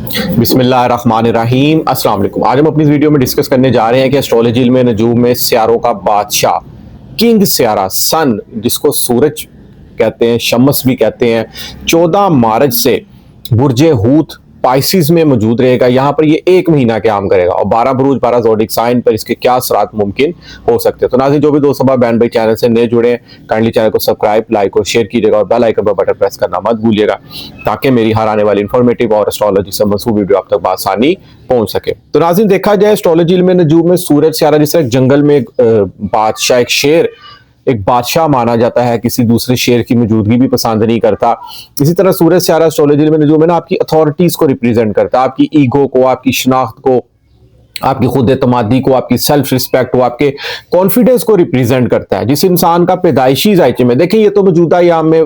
बिस्मिल्लाहिर्रहमानिर्रहीम अस्सलाम वालेकुम। आज हम अपनी इस वीडियो में डिस्कस करने जा रहे हैं कि एस्ट्रोलॉजी में नजूम में सियारों का बादशाह किंग सियारा सन, जिसको सूरज कहते हैं, शम्स भी कहते हैं, 14 मार्च से बुर्जे हूत पाइसिस में मौजूद रहेगा। यहाँ पर ये एक महीना काम करेगा और 12 बुरूज 12 ज़ोडिक साइन पर इसके क्या असरात मुमकिन हो सकते हैं। तो नाज़रीन, जो भी दोस्त अब बैन भाई चैनल से नए जुड़े हैं, काइंडली चैनल को सब्सक्राइब, लाइक और शेयर कीजिएगा और बेल आइकन पर बटन प्रेस करना मत भूलिएगा, ताकि मेरी हर आने वाली इंफॉर्मेटिव और एस्ट्रोलॉजी से मसरूफ वीडियो आप तक बआसानी पहुंच सके। तो नाज़रीन, देखा जाए एस्ट्रोलॉजी में नजूम में सूरज सियारा जिस तरह जंगल में एक बादशाह, एक शेर एक बादशाह माना जाता है, किसी दूसरे शेर की मौजूदगी भी पसंद नहीं करता। इसी तरह सूरज सियारा एस्ट्रोलॉजी में जो है ना, आपकी अथॉरिटीज को रिप्रेजेंट करता है, आपकी ईगो को, आपकी शनाख्त को, आपकी खुद एतमादी को, आपकी सेल्फ रिस्पेक्ट को, आपके कॉन्फिडेंस को रिप्रेजेंट करता है। जिस इंसान का पैदाइशी जायचे में देखिए, ये तो मौजूदा याम में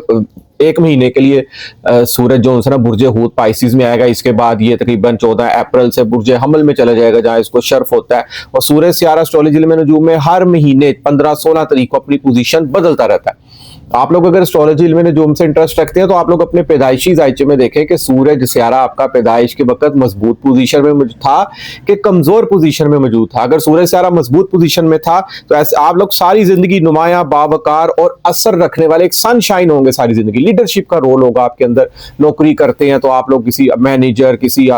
एक महीने के लिए सूरज जो है ना बुर्जे हूत पाइसिस में आएगा। इसके बाद ये तकरीबन 14 अप्रैल से बुर्जे हमल में चला जाएगा, जहां इसको शर्फ होता है। और सूरज सियारा एस्ट्रोलॉजी में नजूम में हर महीने 15-16 तारीख को अपनी पोजीशन बदलता रहता है। आप लोग अगर एस्ट्रोलॉजी में नजूम से इंटरेस्ट रखते हैं तो आप लोग अपने पैदाइशी जायचे में देखें कि सूरज सियारा आपका पैदाइश के वक्त मजबूत पोजीशन में था कि कमजोर पोजीशन में मौजूद था। अगर सूरज सियारा मजबूत पोजीशन में था तो ऐसे आप लोग सारी जिंदगी नुमाया, बावकार और असर रखने वाले एक सनशाइन होंगे सारी जिंदगी। लीडरशिप का रोल होगा आपके अंदर। नौकरी करते हैं तो आप लोग किसी मैनेजर, किसी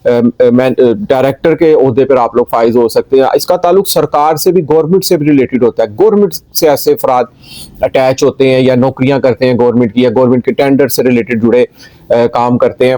डायरेक्टर के ओहदे पर आप लोग फाइज हो सकते हैं। इसका ताल्लुक सरकार से भी, गवर्नमेंट से भी रिलेटेड होता है। गवर्नमेंट से ऐसे अफराद अटैच होते हैं या नौकरियां करते हैं गवर्नमेंट की, या गवर्नमेंट के टेंडर से रिलेटेड जुड़े काम करते हैं।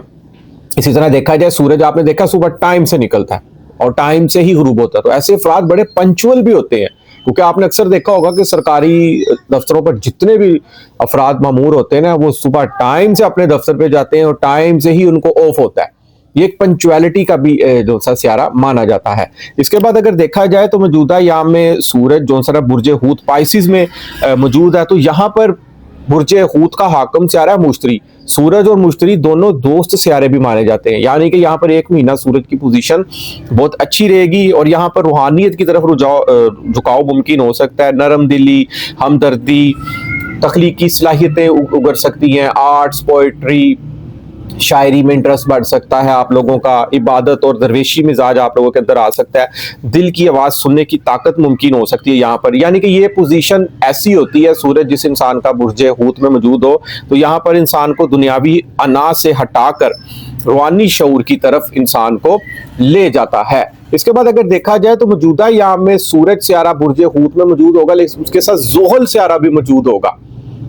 इसी तरह देखा जाए, सूरज आपने देखा सुबह टाइम से निकलता है और टाइम से ही गुरूब होता है, तो ऐसे अफराद बड़े पंचुअल भी होते हैं। क्योंकि आपने अक्सर देखा होगा कि सरकारी दफ्तरों पर जितने भी अफराद मामूर होते हैं ना, वो सुबह टाइम से अपने दफ्तर पे जाते हैं और टाइम से ही उनको ऑफ होता है। ये एक पंचुअलिटी का भी जो सा सियारा माना जाता है। इसके बाद अगर देखा जाए तो मौजूदा याम में सूरज जो सा बुर्जे हूत पाइसिस में मौजूद है, तो यहाँ पर बुर्जे हूत का हाकम सियारा है मुश्तरी। सूरज और मुश्तरी दोनों दोस्त सियारे भी माने जाते हैं, यानी कि यहाँ पर एक महीना सूरज की पोजीशन बहुत अच्छी रहेगी और यहाँ पर रूहानियत की तरफ झुकाव मुमकिन हो सकता है। नरम दिली, हमदर्दी, तख्लीकी सलाहियतें उगर सकती हैं। आर्ट्स, पोइट्री, शायरी में इंटरेस्ट बढ़ सकता है आप लोगों का। इबादत और दरवेशी मिजाज आप लोगों के अंदर आ सकता है। दिल की आवाज़ सुनने की ताकत मुमकिन हो सकती है यहाँ पर। यानी कि ये पोजीशन ऐसी होती है, सूरज जिस इंसान का बुर्जे हूत में मौजूद हो, तो यहाँ पर इंसान को दुनियावी अना से हटाकर रूहानी शऊर की तरफ इंसान को ले जाता है। इसके बाद अगर देखा जाए तो मौजूदा यहाँ में सूरज सियारा बुर्जे हूत में मौजूद होगा, लेकिन उसके साथ जोहल सियारा भी मौजूद होगा,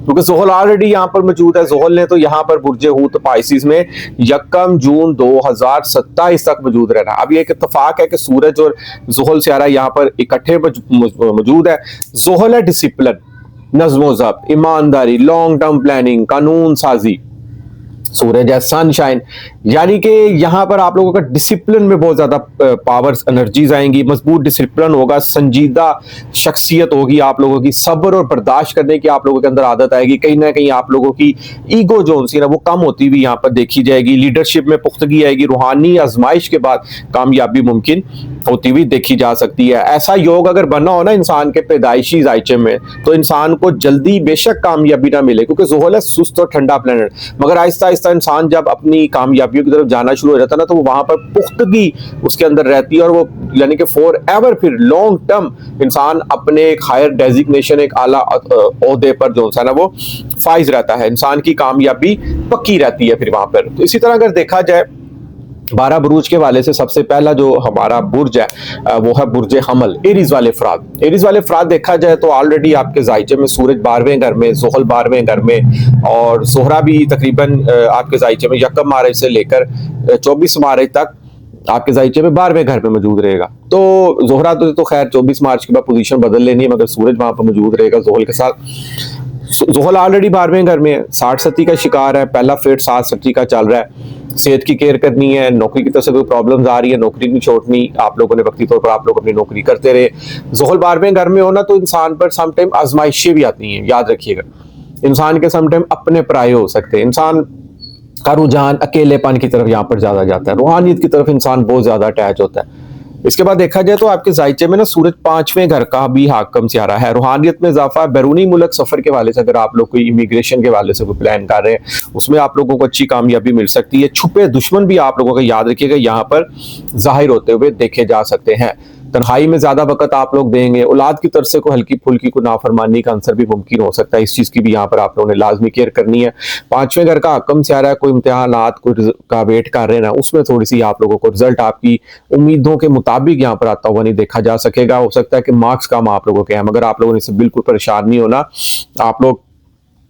क्योंकि जोहल ऑलरेडी यहाँ पर मौजूद है। जोहल ने तो यहाँ पर बुर्जे हूत पाइसिस में 1 जून 2027 तक मौजूद रहना। अब ये एक इत्तेफाक है कि सूरज और जोहल सियारा यहाँ पर इकट्ठे मौजूद है। जोहल है डिसिप्लिन, नज़्म ज़ब्त, ईमानदारी, लॉन्ग टर्म प्लानिंग, कानून साजी। सूरज है सनशाइन, यानी कि यहाँ पर आप लोगों का डिसिप्लिन में बहुत ज्यादा पावर्स, एनर्जीज आएंगी। मजबूत डिसिप्लिन होगा, संजीदा शख्सियत होगी आप लोगों की, सब्र और बर्दाश्त करने की आप लोगों के अंदर आदत आएगी। कहीं ना कहीं आप लोगों की ईगो जो सी ना वो कम होती हुई यहाँ पर देखी जाएगी। लीडरशिप में पुख्तगी आएगी। रूहानी आजमाइश के बाद कामयाबी मुमकिन होती हुई देखी जा सकती है। ऐसा योग अगर बना हो ना इंसान के पैदाइशी जायचे में, तो इंसान को जल्दी बेशक कामयाबी ना मिले, क्योंकि ज़ुहल है सुस्त और ठंडा प्लेनेट। मगर आहिस्ता आहिस्ता इंसान जब अपनी कामयाबियों की तरफ जाना शुरू हो जाता है ना, तो वो वहां पर पुख्तगी उसके अंदर रहती है और वो यानी कि फॉर एवर फिर लॉन्ग टर्म इंसान अपने एक हायर डेजिग्नेशन, एक आला ओहदे पर जो है ना वो फाइज रहता है। इंसान की कामयाबी पक्की रहती है फिर वहां पर। तो इसी तरह अगर देखा जाए 12 बुरूज के वाले से सबसे पहला जो हमारा बुर्ज है वो है बुर्ज हमल, एरीज वाले अफराद। एरीज वाले अफराद देखा जाए तो ऑलरेडी आपके जायचे में सूरज 12वें घर में, जोहल 12वें घर में और जोहरा भी तकरीबन आपके जायचे में 1 मार्च से लेकर 24 मार्च तक आपके जायचे में 12वें घर पे मौजूद रहेगा। तो जोहरा तो खैर 24 मार्च के बाद पोजीशन बदल लेनी है, मगर सूरज वहां पर मौजूद रहेगा जोहल के साथ। जोहल ऑलरेडी 12वें घर में 60 का शिकार है। पहला फेट 60 का चल रहा है। सेहत की केयर करनी है, नौकरी की तरफ से कोई प्रॉब्लम्स आ रही है, नौकरी नहीं छोड़नी। आप लोगों ने वक्ती तौर पर आप लोग अपनी नौकरी करते रहे। जोहल 12वें घर में होना तो इंसान पर समटाइम आजमाइशें भी आती हैं, याद रखिएगा। इंसान के समटाइम अपने पराये हो सकते हैं। इंसान का रुझान अकेलेपन की तरफ यहाँ पर ज्यादा जाता है। रूहानियत की तरफ इंसान बहुत ज्यादा अटैच होता है। इसके बाद देखा जाए तो आपके जायचे में ना सूरज 5वें घर का भी हाकम सियारा है। रूहानियत में इजाफा, बैरूनी मुल्क सफर के वाले से अगर आप लोग कोई इमिग्रेशन के वाले से कोई प्लान कर रहे हैं उसमें आप लोगों को अच्छी कामयाबी मिल सकती है। छुपे दुश्मन भी आप लोगों को याद रखिएगा यहाँ पर जाहिर होते हुए देखे जा सकते हैं। तन्हाई में ज्यादा वक्त आप लोग देंगे, औलाद की तरफ से कोई हल्की फुल्की को नाफरमानी का आंसर भी मुमकिन हो सकता है। इस चीज की भी यहाँ पर आप लोगों ने लाजमी केयर करनी है। 5वें घर का हकम से आ रहा है, कोई इम्तिहानात कोई का वेट कर रहे हैं ना, उसमें थोड़ी सी आप लोगों को रिजल्ट आपकी उम्मीदों के मुताबिक यहाँ पर आता हुआ नहीं देखा जा सकेगा। हो सकता है कि मार्क्स कम आप लोगों के हैं, मगर आप लोगों ने इससे बिल्कुल परेशान नहीं होना। आप लोग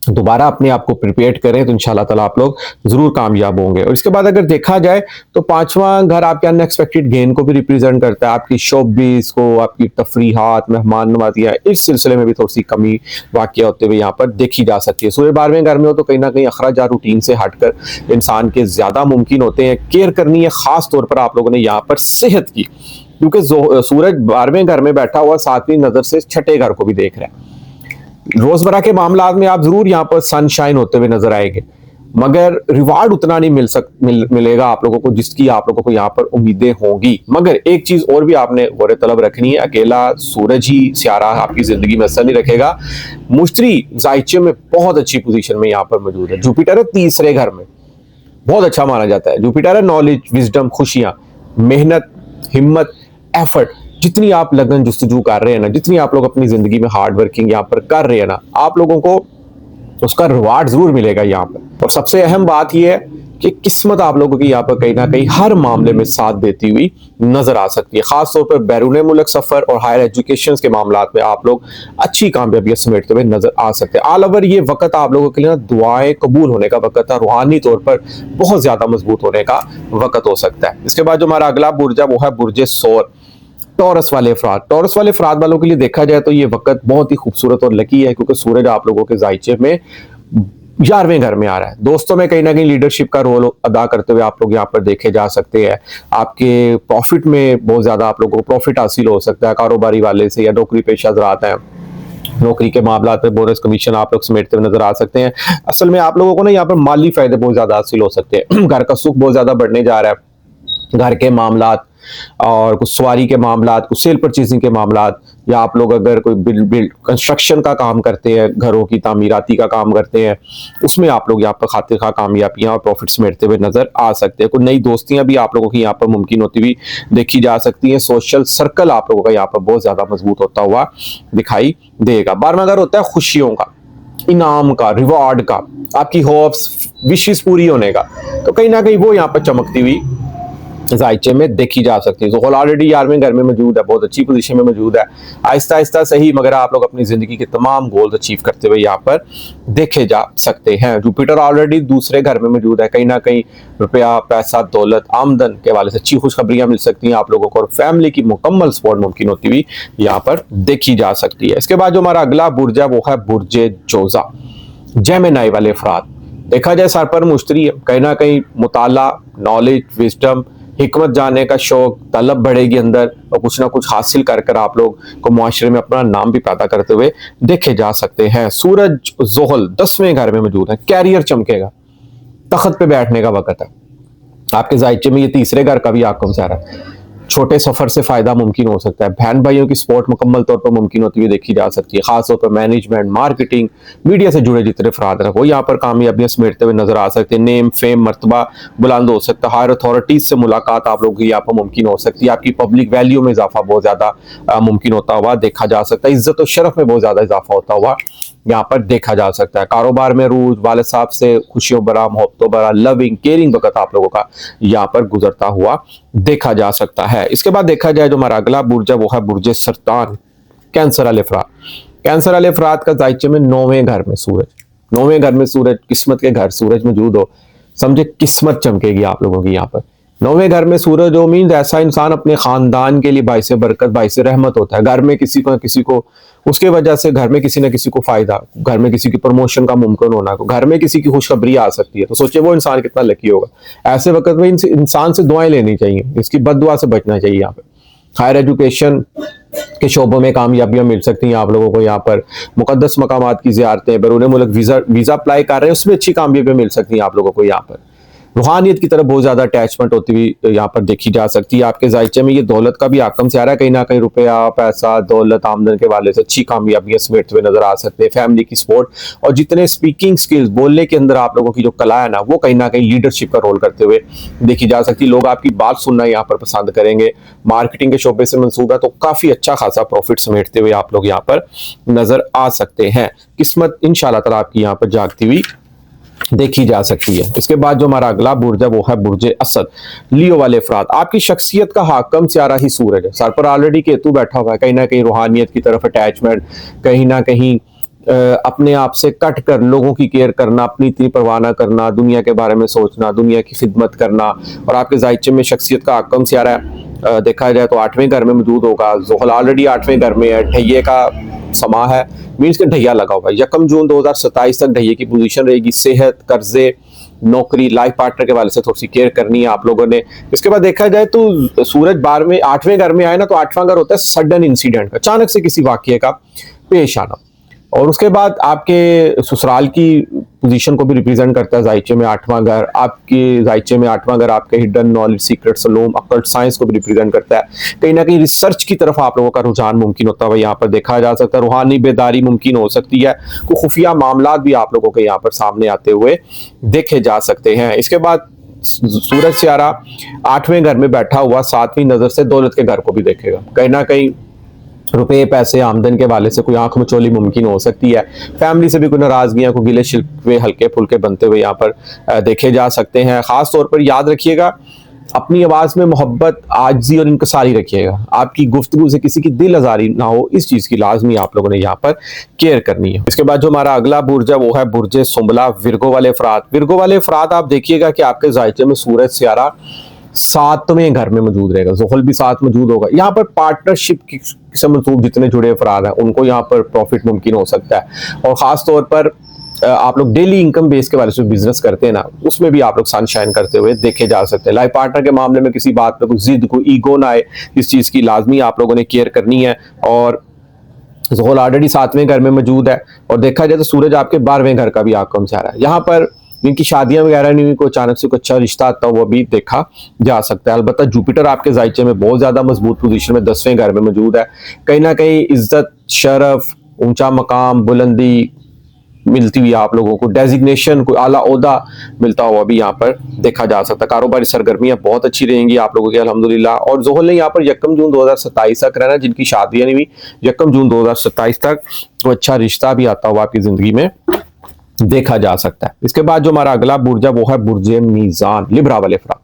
दोबारा अपने आप को प्रिपेयर करें तो इंशाल्लाह ताला आप लोग जरूर कामयाब होंगे। और इसके बाद अगर देखा जाए तो 5वां घर आपके अनएक्सपेक्टेड गेन को भी रिप्रेजेंट करता है, आपकी शोबिस को, आपकी तफरीहात, मेहमान नवाजियाँ, इस सिलसिले में भी थोड़ी सी कमी वाक़या होते हुए यहाँ पर देखी जा सकती है। सूर्य 12वें घर में हो तो कहीं ना कहीं अखराजात रूटीन से हटकर इंसान के ज्यादा मुमकिन होते हैं। केयर करनी है खास तौर पर आप लोगों ने यहाँ पर सेहत की, क्योंकि सूरज 12वें घर में बैठा हुआ 7वीं नजर से 6ठे घर को भी देख रहा है। रोजमर्रा के मामला में आप जरूर यहाँ पर सनशाइन होते हुए नजर आएंगे, मगर रिवार्ड उतना नहीं मिलेगा आप लोगों को जिसकी आप लोगों को यहाँ पर उम्मीदें होंगी। मगर एक चीज और भी आपने गौर तलब रखनी है, अकेला सूरज ही सियारा आपकी जिंदगी में असर नहीं रखेगा। मुश्तरी जायचे में बहुत अच्छी पोजीशन में यहाँ पर मौजूद है। जुपिटर है 3रे घर में, बहुत अच्छा माना जाता है। जुपिटर है नॉलेज, विजडम, खुशियां, मेहनत, हिम्मत, एफर्ट, जितनी आप लगन जुस्तजू कर रहे हैं ना, जितनी आप लोग अपनी जिंदगी में हार्ड वर्किंग यहाँ पर कर रहे हैं ना, आप लोगों को उसका रिवार्ड जरूर मिलेगा यहाँ पर। और सबसे अहम बात यह है कि किस्मत आप लोगों की यहाँ पर कहीं ना कहीं हर मामले में साथ देती हुई नजर आ सकती है। खासतौर पर बैरून मुल्क सफर और हायर एजुकेशन के मामला में आप लोग अच्छी कामयाबियां समेटते हुए नजर आ सकते हैं। ऑल ओवर ये वक्त आप लोगों के लिए ना दुआएं कबूल होने का वक्त है, रूहानी तौर पर बहुत ज्यादा मजबूत होने का वक्त हो सकता है। इसके बाद जो हमारा अगला बुर्ज है वो है बुर्ज सौर, टॉरस वाले अफराद। टॉरस वाले अफराद वालों के लिए देखा जाए तो ये वक्त बहुत ही खूबसूरत और लकी है, क्योंकि सूरज आप लोगों के जायचे में 11वें घर में आ रहा है। दोस्तों में कहीं ना कहीं लीडरशिप का रोल अदा करते हुए आप लोग यहाँ पर देखे जा सकते हैं। आपके प्रॉफिट में बहुत ज्यादा आप लोगों को प्रॉफिट हासिल हो सकता है कारोबारी वाले से, या नौकरी पेशा हजरात हैं, नौकरी के मामला पे बोनस कमीशन आप लोग समेटते हुए नजर आ सकते हैं। असल में आप लोगों को ना यहाँ पर माली फायदे बहुत ज्यादा हासिल हो सकते हैं। घर का सुख बहुत ज्यादा बढ़ने जा रहा है। घर के मामलात और कुछ सवारी के मामलात, कुछ सेल परचेजिंग के मामलात, या आप लोग अगर कोई बिल्ड कंस्ट्रक्शन का काम करते हैं, घरों की तामीराती का काम करते हैं, उसमें आप लोग यहाँ पर खातिर खा कामयाबियां और प्रॉफिट समेटते हुए नजर आ सकते हैं। कुछ नई दोस्तियां भी आप लोगों की यहाँ पर मुमकिन होती हुई देखी जा सकती हैं। सोशल सर्कल आप लोगों का यहाँ पर बहुत ज्यादा मजबूत होता हुआ दिखाई देगा। 12वां घर होता है खुशियों का, इनाम का, रिवॉर्ड का, आपकी होप्स, विशेष पूरी होने का, तो कहीं ना कहीं वो यहाँ पर चमकती हुई जायचे में देखी जा सकती है। तो ऑलरेडी 11वें घर में मौजूद है, बहुत अच्छी पोजीशन में मौजूद है। आहिस्ता आहिस्ता सही, मगर आप लोग अपनी जिंदगी के तमाम गोल्स अचीव करते हुए यहाँ पर देखे जा सकते हैं। जुपिटर ऑलरेडी 2रे घर में मौजूद है, कहीं ना कहीं रुपया, पैसा, दौलत, आमदन के हवाले से अच्छी खुशखबरियां मिल सकती हैं आप लोगों को, और फैमिली की मुकम्मल सपोर्ट मुमकिन होती हुई यहाँ पर देखी जा सकती है। इसके बाद जो हमारा अगला बुर्ज है वो है बुर्ज जोजा, जेमिनी वाले अफराद। देखा जाए सर पर मुश्तरी है, कहीं ना कहीं मुताला, नॉलेज, विजडम, हिकमत जानने का शौक, तलब बढ़ेगी अंदर, और कुछ ना कुछ हासिल कर कर आप लोग को मुआशरे में अपना नाम भी पैदा करते हुए देखे जा सकते हैं। सूरज जोहल 10वें घर में मौजूद है, कैरियर चमकेगा, तख्त पे बैठने का वक्त है। आपके जायचे में ये 3रे घर का भी आकम से आ रहा है। छोटे सफर से फायदा मुमकिन हो सकता है। बहन भाइयों की सपोर्ट मुकम्मल तौर पर मुमकिन होती हुई देखी जा सकती है। खासतौर पर मैनेजमेंट, मार्केटिंग, मीडिया से जुड़े जितने अफराद हैं वो यहाँ पर कामयाबियां समेटते हुए नजर आ सकते हैं। नेम, फेम, मर्तबा बुलंद हो सकता है। हायर अथॉरिटीज से मुलाकात आप लोगों की यहाँ पर मुमकिन हो सकती है। आपकी पब्लिक वैल्यू में इजाफा बहुत ज्यादा मुमकिन होता हुआ देखा जा सकता है। इज्जत और शरफ में बहुत ज्यादा इजाफा होता हुआ यहाँ पर देखा जा सकता है। कारोबार में रूज, वाले साहब से खुशियों भरा, मोहब्बतों भरा, लविंग, केयरिंग वक्त आप लोगों का यहाँ पर गुजरता हुआ देखा जा सकता है। इसके बाद देखा जाए जो हमारा अगला बुर्ज है वो है बुर्ज सरतान, कैंसर वाले अफराद। कैंसर वाले अफराद का जायचे में 9वें घर में सूरज, 9वें घर में सूरज, किस्मत के घर सूरज मौजूद हो, समझे किस्मत चमकेगी आप लोगों की यहाँ पर। 9वें घर में सूरज हो मीन्स ऐसा इंसान अपने खानदान के लिए बाइसे बरकत, बाइसे रहमत होता है। घर में किसी को उसके वजह से घर में किसी न किसी को फायदा, घर में किसी की प्रमोशन का मुमकिन होना, घर में किसी की खुशखबरी आ सकती है। तो सोचिए वो इंसान कितना लकी होगा। ऐसे वक्त में इंसान से दुआएं लेनी चाहिए, इसकी बददुआ से बचना चाहिए। यहाँ पे हायर एजुकेशन के शोबों में कामयाबियां मिल सकती हैं आप लोगों को। यहाँ पर मुकद्दस मकामात की ज़ियारतें, बैरून मुल्क वीजा अप्लाई कर रहे हैं उसमें अच्छी कामयाबियां मिल सकती हैं आप लोगों को। यहाँ पर रूहानियत की तरफ बहुत ज्यादा अटैचमेंट होती हुई यहाँ पर देखी जा सकती है। आपके जायचे में ये दौलत का भी आकम से आ रहा है, कहीं ना कहीं रुपया पैसा दौलत आमदन के वाले से अच्छी कामयाबियां समेटते हुए नजर आ सकते हैं। फैमिली की सपोर्ट और जितने स्पीकिंग स्किल्स, बोलने के अंदर आप लोगों की जो कला है ना, वो कहीं ना कहीं लीडरशिप का रोल करते हुए देखी जा सकती है। लोग आपकी बात सुनना यहाँ पर पसंद करेंगे। मार्केटिंग के शोबे से मंसूब है तो काफी अच्छा खासा प्रॉफिट समेटते हुए आप लोग यहाँ पर नजर आ सकते हैं। किस्मत इंशाल्लाह ताला आपकी यहाँ पर जागती हुई देखी जा सकती है। इसके बाद जो हमारा अगला बुर्ज है वो है बुर्ज असद। लियो वाले अफराद, आपकी शख्सियत का हाकम सियारा ही सूरज है। सर पर ऑलरेडी केतु बैठा हुआ है, कहीं ना कहीं रूहानियत की तरफ अटैचमेंट, कहीं ना कहीं अपने आप से कट कर लोगों की केयर करना, अपनी इतनी परवाह ना करना, दुनिया के बारे में सोचना, दुनिया की खिदमत करना। और आपके जायचे में शख्सियत का हाकम सियारा है, देखा जाए तो 8वें घर में मौजूद होगा। जोहल ऑलरेडी 8वें घर में है, ढैये का समा है, मीन्स के ढैया लगा हुआ है। 1 जून 2027 तक ढैये की पोजीशन रहेगी। सेहत, कर्जे, नौकरी, लाइफ पार्टनर के वाले से थोड़ी सी केयर करनी है आप लोगों ने। इसके बाद देखा जाए तो सूरज 8वें घर में आए ना, तो 8वां घर होता है सडन इंसिडेंट, अचानक से किसी वाक्य का पेश आना। और उसके बाद आपके ससुराल की पोजीशन को भी रिप्रेजेंट करता है जायचे में 8वां घर। आपके जायचे में 8वां घर आपके हिडन नॉलेज, सीक्रेट, सलूम, अकल्ट साइंस को भी रिप्रेजेंट करता है। कहीं ना कहीं रिसर्च की तरफ आप लोगों का रुझान मुमकिन होता है, यहाँ पर देखा जा सकता है। रूहानी बेदारी मुमकिन हो सकती है, कुछ खुफिया मामला भी आप लोगों के यहाँ पर सामने आते हुए देखे जा सकते हैं। इसके बाद सूरज सियारा 8वें घर में बैठा हुआ 7वीं नजर से दौलत के घर को भी देखेगा। कहीं ना कहीं रुपए पैसे आमदन के वाले से कोई आंख मचोली मुमकिन हो सकती है। फैमिली से भी कोई नाराजगियां, कोई गिले शिकवे हल्के फुल्के बनते हुए यहाँ पर देखे जा सकते हैं। खास तौर पर याद रखिएगा, अपनी आवाज में मोहब्बत, आजिज़ी और इंकसारी रखिएगा। आपकी गुफ्तगू से किसी की दिल आजारी ना हो, इस चीज की लाजमी आप लोगों ने यहाँ पर केयर करनी है। इसके बाद जो हमारा अगला बुर्ज है वो है बुर्ज सुंबला। विर्गो वाले अफराद, विर्गो वाले अफराद आप देखिएगा कि आपके जायचे में सूरज सियारा 7वें घर में मौजूद रहेगा। जोहल भी साथ मौजूद होगा। यहाँ पर पार्टनरशिप से मंसूब जितने जुड़े अफराद हैं उनको यहाँ पर प्रॉफिट मुमकिन हो सकता है। और खास तौर पर आप लोग डेली इनकम बेस के बारे में बिजनेस करते हैं ना, उसमें भी आप लोग सनशाइन करते हुए देखे जा सकते हैं। लाइफ पार्टनर के मामले में किसी बात पे कोई जिद, कोई ईगो ना आए, इस चीज की लाजमी आप लोगों ने केयर करनी है। और जोहल ऑलरेडी 7वें घर में मौजूद है। और देखा जाए तो सूरज आपके 12वें घर का भी आकम से आ रहा है। यहाँ पर जिनकी शादियां वगैरह नहीं हुई, को अचानक से कोई अच्छा रिश्ता आता है, वो भी देखा जा सकता है। अलबत्ता जुपिटर आपके जायचे में बहुत ज्यादा मजबूत पोजीशन में 10वें घर में मौजूद है। कहीं ना कहीं इज्जत, शरफ, ऊंचा मकाम, बुलंदी मिलती हुई आप लोगों को, डेजिग्नेशन, कोई आला ओहदा मिलता हुआ भी यहाँ पर देखा जा सकता है। कारोबारी सरगर्मियां बहुत अच्छी रहेंगी आप लोगों की अल्हम्दुलिल्लाह। और जोहल ने यहाँ पर 1 जून 2027 तक रहना, जिनकी शादियां नहीं हुई 1 जून 2027 तक, तो अच्छा रिश्ता भी आता हुआ आपकी जिंदगी में देखा जा सकता है। इसके बाद जो हमारा अगला बुर्ज है वो है बुर्ज मीजान। लिब्रा वाले अफराद,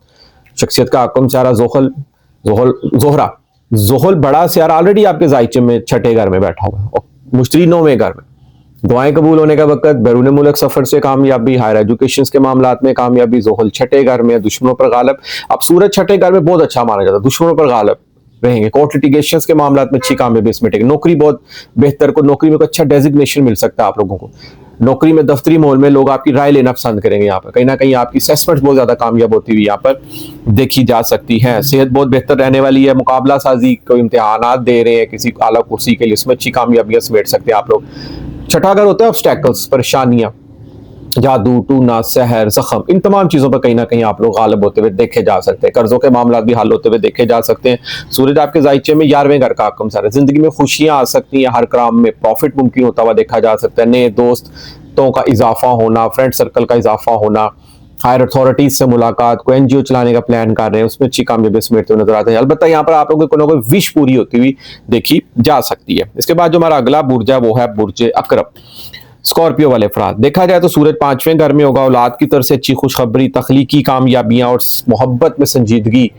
शख्सियत का आकम सियारा जोहरा। जोहल बड़ा सियारा ऑलरेडी आपके जायचे में 6ठे घर में बैठा हुआ है और मुश्तरी 9वें घर में। दुआएं कबूल होने का वक्त, बैरून मुल्क सफर से कामयाबी, हायर एजुकेशन के मामलात में कामयाबी। जोहल 6ठे घर में, दुश्मनों पर गालब। अब सूरज 6ठे घर में बहुत अच्छा माना जाता है, दुश्मनों पर गालब रहेंगे। कोर्ट लिटिगेशन के मामलात में अच्छी कामयाबी समेटेंगे। नौकरी बहुत बेहतर, को नौकरी में अच्छा डेजिग्नेशन मिल सकता है आप लोगों को। नौकरी में, दफ्तरी माहौल में लोग आपकी राय लेना पसंद करेंगे। यहाँ पर कहीं ना कहीं आपकी असेसमेंट बहुत ज्यादा कामयाब होती हुई यहाँ पर देखी जा सकती है। सेहत बहुत बेहतर रहने वाली है। मुकाबला साजी, कोई इम्तिहानात दे रहे हैं किसी आला कुर्सी के लिए, उसमें अच्छी कामयाबियां समेट सकते हैं आप लोग। 6ठा घर होता है ऑब्स्टेकल्स, परेशानियां, जादू, टूना, सहर, जख्म, इन तमाम चीजों पर कहीं ना कहीं आप लोग गालिब होते हुए देखे जा सकते हैं। कर्जों के मामला भी हल होते हुए देखे जा सकते हैं। सूरज आपके जायचे में 11वें घर का आकम सारा, जिंदगी में खुशियां आ सकती हैं, हर काम में प्रॉफिट मुमकिन होता हुआ देखा जा सकता है। नए दोस्तों का इजाफा होना, फ्रेंड सर्कल का इजाफा होना, हायर अथॉरिटीज से मुलाकात, कोई एनजीओ चलाने का प्लान कर रहे हैं, उसमें अच्छी कामयाबी समेटते हुए नजर आते हैं। अलबत्ता यहाँ पर आप लोगों को कोई विश पूरी होती हुई देखी जा सकती है। इसके बाद जो हमारा अगला बुर्ज है वो है बुर्ज अकरब। स्कॉर्पियो वाले अफराद, देखा जाए तो सूरज 5वें घर में होगा। औलाद की तरफ से अच्छी खुशखबरी, तख्लीकी कामयाबियां और मोहब्बत में संजीदगी,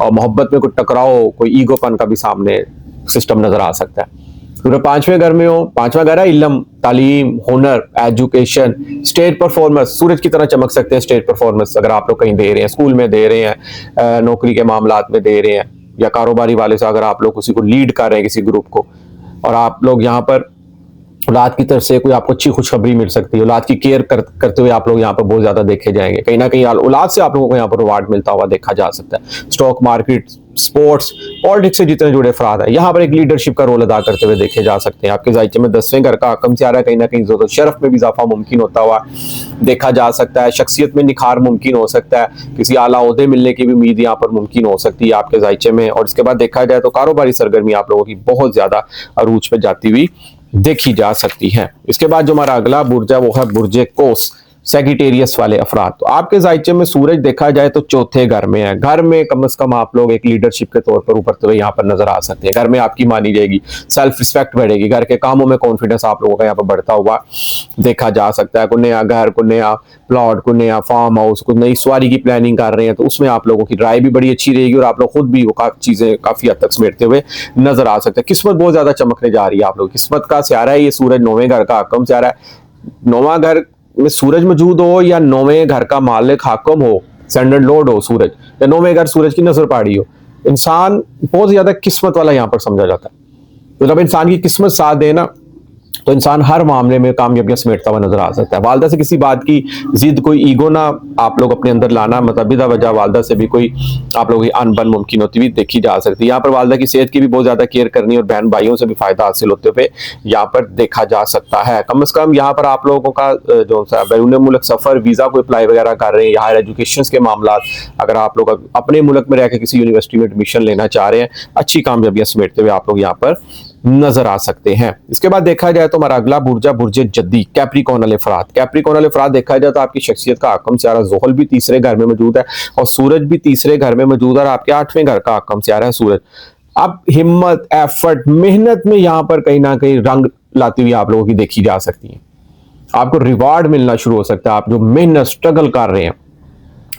और मोहब्बत में कोई टकराव, कोई ईगोपन का भी सामने सिस्टम नजर आ सकता है। सूरज 5वें घर में हो, 5वां घर है इल्म, तालीम, हुनर, एजुकेशन, स्टेट परफॉर्मेंस। सूरज की तरह चमक सकते हैं स्टेट परफॉर्मेंस अगर आप लोग कहीं दे रहे हैं, स्कूल में दे रहे हैं, नौकरी के मामलात में दे रहे हैं, या कारोबारी वाले से अगर आप लोग किसी को लीड कर रहे हैं, किसी ग्रुप को, और आप लोग यहाँ पर औलाद की तरफ से कोई आपको अच्छी खुशखबरी मिल सकती है, औलाद की केयर करते हुए आप लोग यहाँ पर बहुत ज्यादा देखे जाएंगे, कहीं ना कहीं औलाद से आप लोगों को यहाँ पर रिवार्ड मिलता हुआ देखा जा सकता है। स्टॉक मार्केट, स्पोर्ट्स, पॉलिटिक्स से जितने जुड़े अफराद है यहाँ पर एक लीडरशिप का रोल अदा करते हुए देखे जा सकते हैं। आपके जायचे में 10वें घर का हकम से आ रहा है, कहीं ना कहीं इज्जत शरफ में भी इजाफा मुमकिन होता हुआ देखा जा सकता है। शख्सियत में निखार मुमकिन हो सकता है, किसी आला ओहदे मिलने की भी उम्मीद यहाँ पर मुमकिन हो सकती है आपके जायचे में। और इसके बाद देखा जाए तो कारोबारी सरगर्मी आप लोगों की बहुत ज्यादा अरूज पे जाती हुई देखी जा सकती है। इसके बाद जो हमारा अगला बुर्ज है वो है बुर्ज कोस, सेगिटेरियस वाले अफराद। तो आपके जायचे में सूरज देखा जाए तो चौथे घर में है। घर में कम से कम आप लोग एक लीडरशिप के तौर पर उभरते हुए यहाँ पर नजर आ सकते हैं। घर में आपकी मानी जाएगी, सेल्फ रिस्पेक्ट बढ़ेगी, घर के कामों में कॉन्फिडेंस आप लोगों का यहाँ पर बढ़ता हुआ देखा जा सकता है। कोई नया घर, कोई नया प्लॉट, कोई नया फार्म हाउस, कोई नई सवारी की प्लानिंग कर रहे हैं तो उसमें आप लोगों की राय भी बड़ी अच्छी रहेगी और आप लोग खुद भी वो चीजें काफी हद तक समेटते हुए नजर आ सकते हैं। किस्मत बहुत ज्यादा चमकने जा रही है आप लोग। किस्मत का सियारा है ये सूरज, 9वें घर का हकम सियारा है। 9वां घर में सूरज मौजूद हो या 9वें घर का मालिक हाकम हो, सेंडर लॉर्ड हो सूरज, या 9वें घर सूरज की नजर पड़ी हो, इंसान बहुत ज्यादा किस्मत वाला यहाँ पर समझा जाता है। तो जब इंसान की किस्मत साथ देना तो इंसान हर मामले में कामयाबियां समेटता हुआ नजर आ सकता है। वालदा से किसी बात की जिद, कोई ईगो ना आप लोग अपने अंदर लाना, मतलब बिदा वजह वालदा से भी कोई आप लोगों की अनबन मुमकिन होती हुई देखी जा सकती है। यहाँ पर वालदा की सेहत की भी बहुत ज्यादा केयर करनी और बहन भाइयों से भी फायदा हासिल होते हुए यहाँ पर देखा जा सकता है। कम से कम यहाँ पर आप लोगों का जो सा बैरून मुल्क सफर, वीजा को अप्लाई वगैरह कर रहे हैं या हायर एजुकेशन के मामला, अगर आप लोग अपने मुल्क में रहकर किसी यूनिवर्सिटी में एडमिशन लेना चाह रहे हैं, अच्छी कामयाबियां समेटते हुए आप लोग यहाँ पर नजर आ सकते हैं। इसके बाद देखा जाए तो हमारा अगला बुर्जा बुर्जे जद्दी, कैप्रिकॉर्न वाले अफराद। कैप्रिकॉर्न वाले अफराद देखा जाए तो आपकी शख्सियत का हकम सियारा ज़ोहल भी तीसरे घर में मौजूद है और सूरज भी तीसरे घर में मौजूद है और आपके 8वें घर का हकम सियारा है सूरज। अब हिम्मत, एफर्ट, मेहनत में यहाँ पर कहीं ना कहीं रंग लाती हुई आप लोगों की देखी जा सकती है। आपको रिवार्ड मिलना शुरू हो सकता है। आप जो मेहनत, स्ट्रगल कर रहे हैं,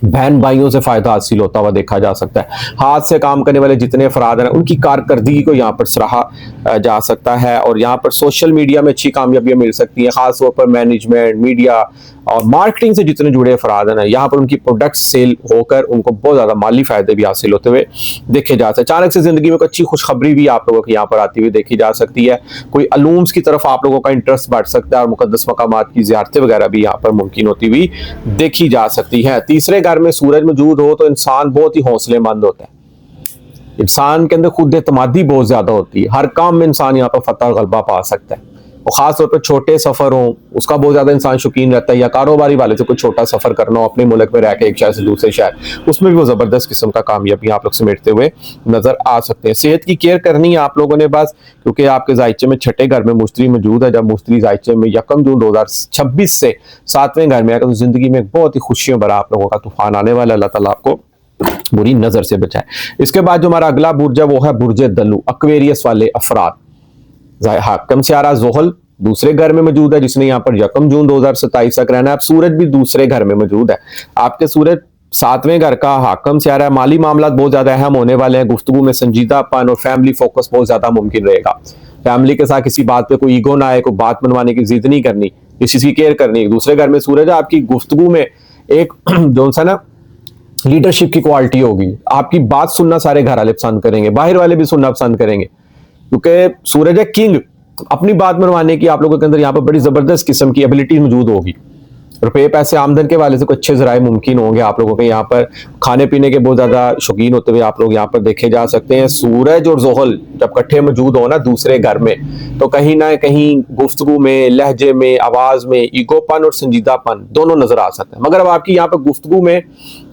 बहन भाइयों से फायदा हासिल होता हुआ देखा जा सकता है। हाथ से काम करने वाले जितने अफराद हैं उनकी कारकर्दगी को यहाँ पर सराहा जा सकता है और यहाँ पर सोशल मीडिया में अच्छी कामयाबियां मिल सकती हैं। खासतौर पर मैनेजमेंट, मीडिया और मार्केटिंग से जितने जुड़े अफराद हैं यहाँ पर उनकी प्रोडक्ट सेल होकर उनको बहुत ज्यादा माली फायदे भी हासिल होते हुए देखे जा सकते हैं। अचानक से जिंदगी में कोई अच्छी खुशखबरी भी आप लोगों की यहाँ पर आती हुई देखी जा सकती है। कोई अलूम्स की तरफ आप लोगों का इंटरेस्ट बढ़ सकता है और मुकद्दस मकामात की ज़ियारतें वगैरह भी यहाँ पर मुमकिन होती हुई देखी जा सकती है। तीसरे घर में सूरज मौजूद हो तो इंसान बहुत ही हौसलेमंद होता है। इंसान के अंदर खुद एतमादी बहुत ज्यादा होती है। हर काम में इंसान यहाँ पर फतह गलबा पा सकता है और खासतौर पर छोटे सफर हो उसका बहुत ज्यादा इंसान शौकीन रहता है, या कारोबारी वाले से कोई छोटा सफर करना हो अपने मुल्क में रह के एक शहर से दूसरे शहर, उसमें भी वो जबरदस्त किस्म का कामयाबी आप लोग समेटते हुए नजर आ सकते हैं। सेहत की केयर करनी है आप लोगों ने बस, क्योंकि आपके जायचे में 6ठे घर में मुश्तरी मौजूद है। जब मुश्तरी जायचे में 1 जून 2026 से 7वें घर में आएगा तो जिंदगी में बहुत ही खुशियों भरा आप लोगों का तूफान आने वाला। अल्लाह ताला आपको बुरी नजर से बचाए। इसके बाद जो हमारा अगला बुर्ज है वो है बुर्जे दल्लू, एक्वेरियस वाले अफराद। हाकम सियारा ज़ोहल दूसरे घर में मौजूद है जिसने यहाँ पर 1 जून 2027 तक रहना है। अब सूरज भी दूसरे घर में मौजूद है। आपके सूरज 7वें घर का हाकम सियारा है। माली मामला बहुत ज्यादा अहम होने वाले हैं। गुफ्तगू में संजीदापन और फैमिली फोकस बहुत ज्यादा मुमकिन रहेगा। फैमिली के साथ किसी बात पे कोई ईगो ना आए, कोई बात मनवाने की जिद नहीं करनी, किसी की केयर करनी। दूसरे घर में सूरज है, आपकी गुफ्तगू में एक जो सा ना लीडरशिप की क्वालिटी होगी। आपकी बात सुनना सारे घर वाले पसंद करेंगे, बाहर वाले भी सुनना पसंद करेंगे, क्योंकि सूरज है किंग। अपनी बात मनवाने की आप लोगों के अंदर यहाँ पर बड़ी जबरदस्त किस्म की एबिलिटी मौजूद होगी। रुपये पैसे आमदन के वाले से कुछ अच्छे जराए मुमकिन होंगे आप लोगों के। यहाँ पर खाने पीने के बहुत ज्यादा शौकीन होते हुए आप लोग यहाँ पर देखे जा सकते हैं। सूरज और ज़ोहल जब इकट्ठे मौजूद हो ना दूसरे घर में, तो कहीं ना कहीं गुफ्तगू में, लहजे में, आवाज में ईगोपन और संजीदापन दोनों नजर आ सकते हैं। मगर अब आपकी यहाँ पर गुफ्तगू में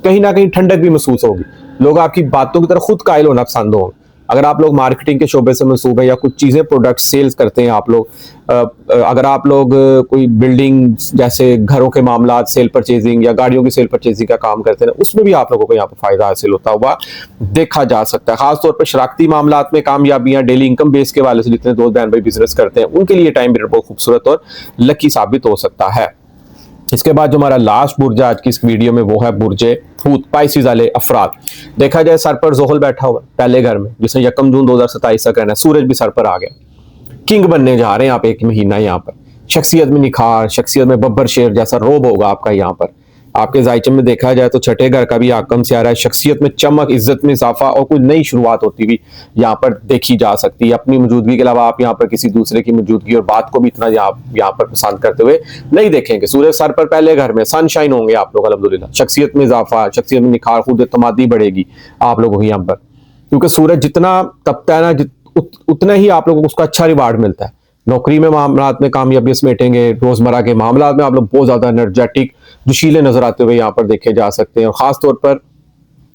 कहीं ना कहीं ठंडक भी महसूस होगी। लोग आपकी बातों की तरफ खुद कायल होना पसंद होंगे। अगर आप लोग मार्केटिंग के शोबे से मंसूब है या कुछ चीजें प्रोडक्ट सेल्स करते हैं आप लोग, अगर आप लोग कोई बिल्डिंग जैसे घरों के मामला, सेल परचेजिंग या गाड़ियों की सेल परचेजिंग का काम करते हैं, उसमें भी आप लोगों को यहाँ पर फायदा हासिल होता हुआ देखा जा सकता है। खासतौर पर शराकती मामला में कामयाबियां, डेली इनकम बेस के वाले से जितने दोस्त बहन भाई बिजनेस करते हैं उनके लिए टाइम पीरियड बहुत खूबसूरत और लकी साबित हो सकता है। इसके बाद जो हमारा लास्ट बुर्ज आज की इस वीडियो में वो है बुर्जे हूत, पाइसिस वाले अफराद। देखा जाए सर पर ज़ोहल बैठा हुआ पहले घर में जिसने 1 जून 2027 तक रहना है। सूरज भी सर पर आ गया। किंग बनने जा रहे हैं आप एक महीना यहाँ पर। शख्सियत में निखार, शख्सियत में बब्बर शेर जैसा रोब होगा आपका यहाँ पर। आपके जायचे में देखा जाए तो छठे घर का भी आकम से आ रहा है। शख्सियत में चमक, इज्जत में इजाफा और कुछ नई शुरुआत होती हुई यहाँ पर देखी जा सकती है। अपनी मौजूदगी के अलावा आप यहाँ पर किसी दूसरे की मौजूदगी और बात को भी इतना यहाँ पर पसंद करते हुए नहीं देखेंगे। सूरज सर पर पहले घर में सनशाइन होंगे आप लोग अल्हम्दुलिल्लाह। शख्सियत में इजाफा, शख्सियत में निखार, खुद एतमादी बढ़ेगी आप लोगों की यहाँ पर, क्योंकि सूरज जितना तपता है ना उतना ही आप लोगों को उसका अच्छा रिवार्ड मिलता है। नौकरी में मामलात में कामयाबी समेटेंगे, रोजमर्रा के मामलात में आप लोग बहुत ज्यादा एनर्जेटिक जोशीले नजर आते हुए यहाँ पर देखे जा सकते हैं। और खासतौर पर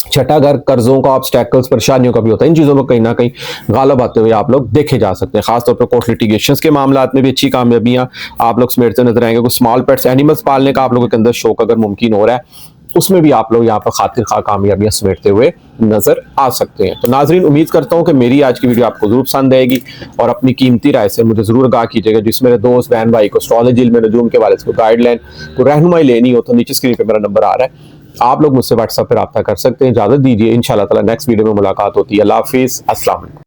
छठा घर कर्जों का, ऑब्स्टैकल्स, परेशानियों का भी होता है। इन चीजों में कहीं ना कहीं गालिब आते हुए आप लोग देखे जा सकते हैं। खासतौर पर कोर्ट लिटिगेशन के मामलात में भी अच्छी कामयाबियां आप लोग समेटते नजर आएंगे। कुछ स्मॉल पेट्स एनिमल्स पालने का आप लोगों के अंदर शौक अगर मुमकिन हो रहा है, उसमें भी आप लोग यहाँ पर खातिर खा कामयाबियां समेटते हुए नजर आ सकते हैं। तो नाजरीन, उम्मीद करता हूं कि मेरी आज की वीडियो आपको जरूर पसंद आएगी और अपनी कीमती राय से मुझे जरूर आगाह कीजिएगा। जिस मेरे दोस्त बहन भाई को एस्ट्रोलॉजी, इल्म नजूम के बारे में गाइडलाइन को रहनुमाई लेनी हो तो नीचे स्क्रीन पे मेरा नंबर आ रहा है, आप लोग मुझसे व्हाट्सएप पर रब्ता कर सकते हैं। इजाजत दीजिए, इंशाल्लाह ताला नेक्स्ट वीडियो में मुलाकात होती है। अल्लाह हाफिज, अस्सलाम वालेकुम।